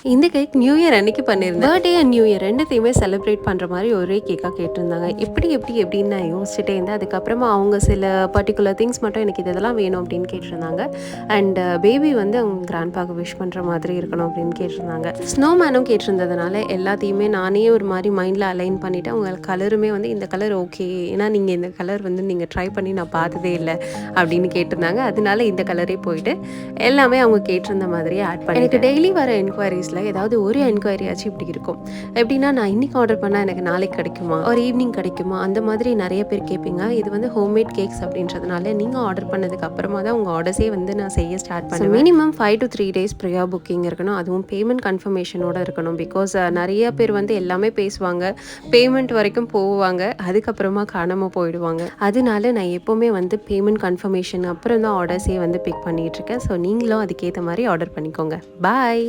இந்த cake new year அன்னைக்கு பண்ணியிருந்தேன். பர்த்டே அண்ட் நியூ இயர் 2த்தையுமே செலிப்ரேட் பண்ணுற மாதிரி ஒரே கேக்காக கேட்டிருந்தாங்க. எப்படின்னு நான் யோசிச்சுட்டே இருந்தேன். அதுக்கப்புறமா அவங்க சில பர்டிகுலர் திங்ஸ் மட்டும் எனக்கு இதெல்லாம் வேணும் அப்படின்னு கேட்டிருந்தாங்க. அண்ட் பேபி வந்து அவங்க கிராண்ட்பாக்கு விஷ் பண்ணுற மாதிரி இருக்கணும் அப்படின்னு கேட்டிருந்தாங்க. ஸ்னோ மேனும் கேட்டிருந்ததுனால எல்லாத்தையுமே நானே ஒரு மாதிரி மைண்டில் அலைன் பண்ணிவிட்டு அவங்க கலருமே வந்து இந்த கலர் ஓகே, ஏன்னா நீங்கள் இந்த கலர் வந்து நீங்கள் ட்ரை பண்ணி நான் பார்த்ததே இல்லை அப்படின்னு கேட்டிருந்தாங்க. அதனால இந்த கலரே போயிட்டு எல்லாமே அவங்க கேட்டிருந்த மாதிரியே ஆட் பண்ணி எனக்கு டெய்லி வர என்கொயரிஸில் ஏதாவது ஒரு என்கொயரி ஆச்சு இப்படி இருக்கும். எப்படின்னா நான் இன்றைக்கி ஆர்டர் பண்ணால் எனக்கு நாளைக்கு கிடைக்குமா, ஒரு ஈவினிங் கிடைக்குமா, அந்த மாதிரி நிறைய பேர் கேட்பீங்க. இது வந்து ஹோம்மேட் கேக்ஸ் அப்படின்றதுனால நீங்கள் ஆர்டர் பண்ணதுக்கு அப்புறமா தான் உங்கள் ஆர்டர்ஸே வந்து நான் செய்ய ஸ்டார்ட் பண்ணுவேன். Minimum 5 to 3 days Priya booking இருக்கணும். அதுவும் பேமெண்ட் கன்ஃபர்மேஷனோட இருக்கணும். பிகாஸ் நிறைய பேர் வந்து எல்லாமே பேசுவாங்க, பேமெண்ட் வரைக்கும் போவாங்க, அதுக்கப்புறமா காணாமல் போயிடுவாங்க. அதனால நான் எப்போவுமே வந்து பேமெண்ட் கன்ஃபர்மேஷன் அப்புறம் தான் ஆர்டர்ஸே வந்து பிக் பண்ணிகிட்ருக்கேன். ஸோ நீங்களும் அதுக்கேற்ற மாதிரி ஆர்டர் பண்ணிக்கோங்க. பாய்.